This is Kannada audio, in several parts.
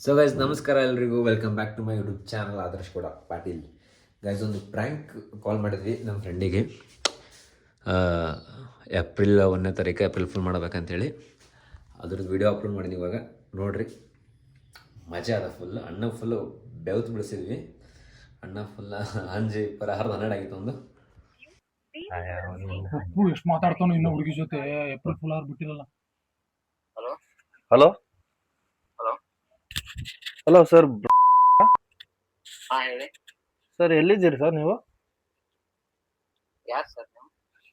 ಸೊ ಗೈಸ್ ನಮಸ್ಕಾರ ಎಲ್ರಿಗೂ, welcome back to my YouTube channel Adarsh ಕೂಡ ಪಾಟೀಲ್. ಗೈಸ್ ಒಂದು ಪ್ರ್ಯಾಂಕ್ ಕಾಲ್ ಮಾಡಿದ್ವಿ ನಮ್ಮ ಫ್ರೆಂಡಿಗೆ. ಏಪ್ರಿಲ್ 1ನೇ ತಾರೀಕು ಏಪ್ರಿಲ್ ಫುಲ್ ಮಾಡ್ಬೇಕಂತೇಳಿ ಅದ್ರದ್ದು ವೀಡಿಯೋ ಅಪ್ಲೋಡ್ ಮಾಡಿದ್ವಿ. ಇವಾಗ ನೋಡ್ರಿ, ಮಜಾ ಅದ ಫುಲ್. ಅಣ್ಣ ಫುಲ್ಲು ಬೆವ್ತು ಬಿಡಿಸಿದ್ವಿ. ಅಣ್ಣ ಫುಲ್ ಅಂಜಿ ಪರ 12 ಆಗಿತ್ತು ಒಂದು. ಎಷ್ಟು ಮಾತಾಡ್ತಾನು ಇನ್ನೂ ಹುಡುಗಿ ಜೊತೆ. ಏಪ್ರಿಲ್ ಫುಲ್ ಅವ್ರು ಬಿಟ್ಟಿರಲ್ಲ. Hello hello hello hello sir. ಹಾ ಹೇಳಿ. ಸರ್ ಎಲ್ಲಿದ್ದೀರಿ ಸರ್ ನೀವು? ಯಾರು ಸರ್ ನೀವು?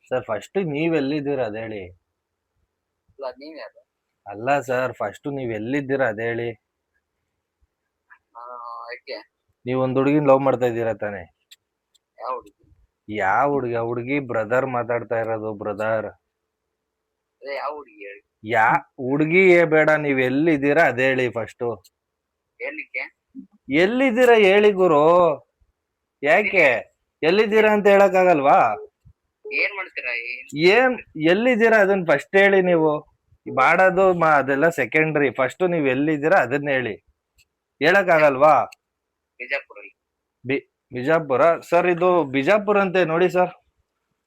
ಸರ್ ಫಸ್ಟ್ ನೀವ್ ಎಲ್ಲಿದ್ದೀರಾ ಅದ ಹೇಳಿ. ಇಲ್ಲ ನೀವ್ ಯಾರು? ಅಲ್ಲ ಸರ್, ಫಸ್ಟ್ ನೀವ್ ಎಲ್ಲಿದ್ದೀರಾ ಅದ ಹೇಳಿ. ಯಾಕೆ? ನೀವ್ ಒಂದ್ ಹುಡುಗಿನ ಲವ್ ಮಾಡ್ತಾ ಇದ್ದೀರಾ ತಾನೆ? ಯಾವ ಹುಡುಗಿ? ಯಾವ ಹುಡುಗಿ? ಹುಡುಗಿ ಬ್ರದರ್ ಮಾತಾಡ್ತಾ ಇರೋದು, ಬ್ರದರ್. ಅದೇ ಯಾವ ಹುಡುಗಿ ಹೇಳಿ? ಯಾ ಹುಡುಗಿ ಬೇಡ, ನೀವ್ ಎಲ್ಲಿದ್ದೀರಾ ಅದ ಹೇಳಿ ಫಸ್ಟ್. ಏನಕ್ಕೆ? ಎಲ್ಲಿದ್ದೀರಾ ಹೇಳಿ ಗುರು. ಯಾಕೆ ಎಲ್ಲಿದ್ದೀರಾ ಅಂತ ಹೇಳಕ್ ಆಗಲ್ವಾ? ಏನ್ ಮಾಡ್ತೀರಾ? ಏನ್ ಎಲ್ಲಿದ್ದೀರಾ ಅದನ್ನ ಫಸ್ಟ್ ಹೇಳಿ. ನೀವು ಮಾಡೋದು ಅದೆಲ್ಲ ಸೆಕೆಂಡ್ರಿ. ಫಸ್ಟ್ ನೀವ್ ಎಲ್ಲಿದ್ದೀರಾ ಅದನ್ನ ಹೇಳಿ. ಹೇಳಕ್ ಆಗಲ್ವಾ? ಬಿಜಾಪುರಲ್ಲಿ. ಬಿಜಾಪುರ ಸರ್? ಇದು ಬಿಜಾಪುರ ಅಂತೆ ನೋಡಿ ಸರ್.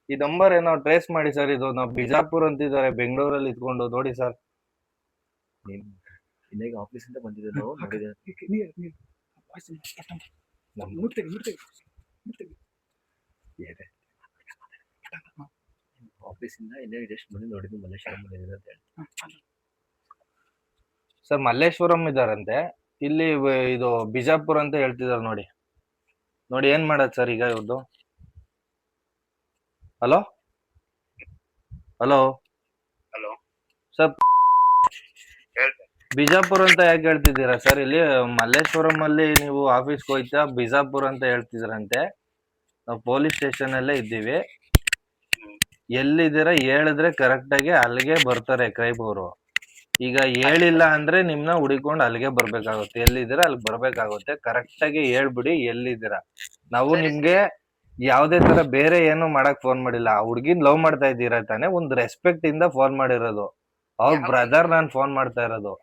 ಈ ನಂಬರ್ ಏನೋ ಟ್ರೇಸ್ ಮಾಡಿ ಸರ್. ಇದು ನಾವು ಬಿಜಾಪುರ ಅಂತಿದ್ದಾರೆ, ಬೆಂಗಳೂರಲ್ಲಿ ಇದ್ಕೊಂಡು ನೋಡಿ ಸರ್. ಇನ್ನೇಗ ಆಫೀಸಿಂದ ಬಂದಿದ್ದೆ ನಾವು ನೋಡಿದೆ. ಆಫೀಸಿಂದ ಇನ್ನೇ ಜಸ್ಟ್ ಬಂದು ನೋಡಿದ್ವಿ, ಮಲ್ಲೇಶ್ವರಂ ಬಂದಿದೆ ಅಂತ ಹೇಳಿ. ಸರ್ ಮಲ್ಲೇಶ್ವರಂ ಇದಾರಂತೆ, ಇಲ್ಲಿ ಇದು ಬಿಜಾಪುರ ಅಂತ ಹೇಳ್ತಿದಾರೆ ನೋಡಿ. ನೋಡಿ ಏನ್ ಮಾಡದ್ ಸರ್ ಈಗ ಇವ್ರದ್ದು? ಹಲೋ ಹಲೋ ಹಲೋ ಸರ್, ಹೇಳ್ರಿ. ಬಿಜಾಪುರ ಅಂತ ಯಾಕೆ ಹೇಳ್ತಿದ್ದೀರಾ ಸರ್? ಇಲ್ಲಿ ಮಲ್ಲೇಶ್ವರಂ ಅಲ್ಲಿ ನೀವು ಆಫೀಸ್ಗೆ ಹೋಯ್ತಾ ಬಿಜಾಪುರ ಅಂತ ಹೇಳ್ತಿದ್ರಂತೆ. ನಾವು ಪೊಲೀಸ್ ಸ್ಟೇಷನ್ ಅಲ್ಲೇ ಇದ್ದೀವಿ. ಎಲ್ಲಿದ್ದೀರಾ ಹೇಳಿದ್ರೆ ಕರೆಕ್ಟ್ ಆಗಿ ಅಲ್ಲಿಗೆ ಬರ್ತಾರೆ ಕ್ರೈಮ್ ಅವರು. ಈಗ ಹೇಳಿಲ್ಲ ಅಂದ್ರೆ ನಿಮ್ನ ಹುಡಿಕೊಂಡು ಅಲ್ಲಿಗೆ ಬರ್ಬೇಕಾಗುತ್ತೆ. ಎಲ್ಲಿದ್ದೀರಾ ಅಲ್ಲಿ ಬರ್ಬೇಕಾಗುತ್ತೆ. ಕರೆಕ್ಟ್ ಆಗಿ ಹೇಳ್ಬಿಡಿ ಎಲ್ಲಿದ್ದೀರಾ. ನಾವು ನಿಮ್ಗೆ ಯಾವ್ದೇ ತರ ಬೇರೆ ಏನು ಮಾಡಕ್ ಫೋನ್ ಮಾಡಿಲ್ಲ. ಆ ಹುಡ್ಗಿನ್ ಲವ್ ಮಾಡ್ತಾ ಇದ್ದೀರಾ ತಾನೆ? ಒಂದ್ ರೆಸ್ಪೆಕ್ಟ್ ಇಂದ ಫೋನ್ ಮಾಡಿರೋದು. ಅವ್ರ ಬ್ರದರ್ ನಾನ್ ಫೋನ್ ಮಾಡ್ತಾ ಇರೋದು.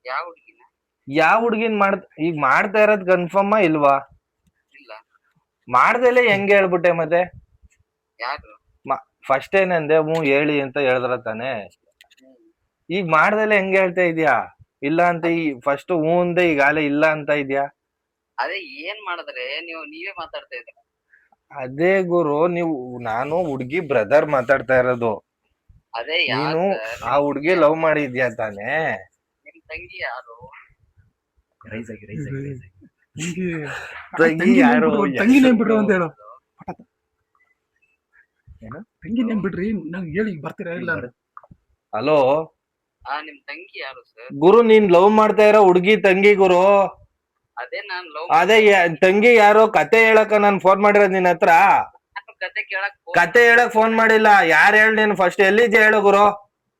ಯಾವ ಹುಡುಗಿನ? ಯಾವ ಹುಡ್ಗಿನ್ ಈಗ ಮಾಡ್ತಾ ಇರೋದ್ ಕನ್ಫರ್ಮ್ ಇಲ್ವಾ? ಇಲ್ಲ. ಮಾಡ್ದಲೆ ಹೆಂಗ್ ಹೇಳ್ಬಿಟ್ಟೆ ಮತ್ತೆ? ಯಾರು? ಫಸ್ಟ್ ಏನಂದೆ ಹೇಳಿ ಅಂತ ಹೇಳಿದ್ರ ತಾನೆ. ಈಗ ಮಾಡ್ದಲೆ ಹೆಂಗ್ ಹೇಳ್ತಾ ಇದ್ಯಾ? ಇಲ್ಲ ಅಂತ ಈ ಫಸ್ಟ್ ಅಂದೆ, ಈಗ ಆಲೆ ಇಲ್ಲ ಅಂತ ಇದ್ಯಾ? ಅದೇ ಏನ್ ಮಾಡಿದ್ರೆ ನೀವೇ ಮಾತಾಡ್ತಾ ಇದ್ರ. ಅದೇ ಗುರು, ನಾನು ಹುಡ್ಗಿ ಬ್ರದರ್ ಮಾತಾಡ್ತಾ ಇರೋದು. ಅದೇ ನೀನು ಆ ಹುಡ್ಗಿ ಲವ್ ಮಾಡಿದ್ಯಾ ತಾನೆ? ನಿಮ್ ತಂಗಿ ಯಾರು? ರೈಸ್ ಆಗಿ ರೈಸ್ ಆಗಿ ರೈಸ್ ಆಗಿ. ತಂಗಿ ಯಾರು? ತಂಗಿ ನೇಮ್ ಬಿಡ್ರಿ ಅಂತ ಹೇಳು. ಏನು? ತಂಗಿ ನೇಮ್ ಬಿಡ್ರಿ, ನಂಗೆ ಹೇಳಿ ಬರ್ತೀರಾ ಇಲ್ಲ? ಹಲೋ ನಿಮ್ ತಂಗಿ ಯಾರು ಸರ್? ಗುರು, ನೀನ್ ಲವ್ ಮಾಡ್ತಾ ಇರೋ ಹುಡ್ಗಿ ತಂಗಿ ಗುರು. ಅದೇ ನಾನ್ ಲವ್. ಅದೇ ತಂಗಿ ಯಾರು? ಕತೆ ಹೇಳಕ ನಾನ್ ಫೋನ್ ಮಾಡಿರೋದ್ ನಿನ್ ಹತ್ರ. ಕತೆ ಕೇಳಕ್ ಕತೆ ಹೇಳಕ್ ಫೋನ್ ಮಾಡಿಲ್ಲ. ಯಾರು ಹೇಳಿ ನೀನು? ಫಸ್ಟ್ ಎಲ್ಲಿದ್ಯಾ ಹೇಳು ಗುರು.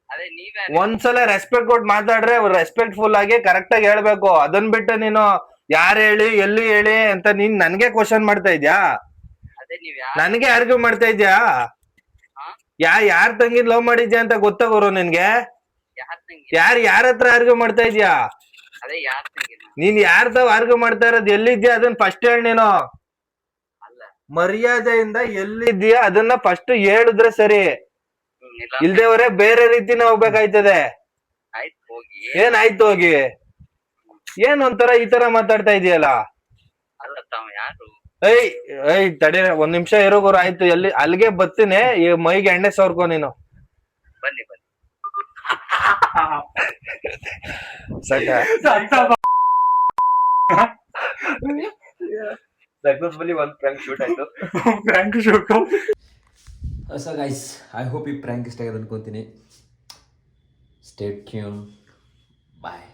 ಅದೇ ನೀವೇ. ಒಂದ್ಸಲ ರೆಸ್ಪೆಕ್ಟ್ ಕೊಟ್ಟು ಮಾತಾಡ್ರೆ ರೆಸ್ಪೆಕ್ಟ್ಫುಲ್ ಆಗಿ ಕರೆಕ್ಟ್ ಆಗಿ ಹೇಳ್ಬೇಕು. ಅದನ್ ಬಿಟ್ಟು ನೀನು ಯಾರು ಹೇಳಿ ಎಲ್ಲಿ ಹೇಳಿ ಅಂತ ನೀನ್ ನನ್ಗೆ ಕ್ವಶನ್ ಮಾಡ್ತಾ ಇದ್ಯಾ? ಅದೇ ನೀವ್ ನನ್ಗೆ ಆರ್ಗ್ಯೂ ಮಾಡ್ತಾ ಇದ್ಯಾ? ಯಾರ್ ತಂಗಿ ಲವ್ ಮಾಡಿದ್ಯಾ ಅಂತ ಗೊತ್ತಾ ಗುರು ನಿನ್ಗೆ? ಯಾರ್ ತಂಗಿ? ಯಾರ ಹತ್ರ ಆರ್ಗ್ಯೂ ಮಾಡ್ತಾ ಇದ್ಯಾ? ಅದೇ ಯಾರ್ ತಂಗಿ? ನೀನ್ ಯಾರ್ ತಾವ್ ಆರ್ಗ್ಯೂ ಮಾಡ್ತಾ ಇರೋದ್? ಎಲ್ಲಿದ್ಯಾ ಅದನ್ನ ಫಸ್ಟ್ ಹೇಳಿ ನೀನು. ಅಲ್ಲ, ಮರ್ಯಾದೆಯಿಂದ ಎಲ್ಲಿದ್ಯಾ ಅದನ್ನ ಫಸ್ಟ್ ಹೇಳಿದ್ರೆ ಸರಿ. ಇಲ್ಲ. ಇಲ್ದೇವ್ರೆ ಬೇರೆ ರೀತಿನ ಹೋಗ್ಬೇಕಾಯ್ತದೆ. ಆಯ್ತು ಹೋಗಿ. ಏನಾಯ್ತು ಹೋಗಿ? ಏನ್ ಒಂಥರ ಈ ತರ ಮಾತಾಡ್ತಾ ಇದೀಯಲ್ಲ? ಅಲ್ಲ ತಾವ್ ಯಾರು? ತಡಿ, ಒಂದ್ ನಿಮಿಷ ಇರೋ ಗುರು. ಆಯ್ತು, ಎಲ್ಲಿ ಅಲ್ಲಿಗೆ ಬರ್ತೀನಿ. ಈ ಮೈಗೆ ಎಣ್ಣೆ ಸವರ್ಕೊ ನೀನು. ಬನ್ನಿ ಬನ್ನಿ. ಸಕ್ಸಸ್ಫುಲಿ ಒಂದು ಪ್ರ್ಯಾಂಕ್ ಶೂಟ್ ಆಯ್ತು. Bank shock. So guys, I hope ಈ ಪ್ರ್ಯಾಂಕ್ ಇಷ್ಟ ಆಗಿದೆ ಅನ್ಕೋತೀನಿ. Stay tune. ಬಾಯ್.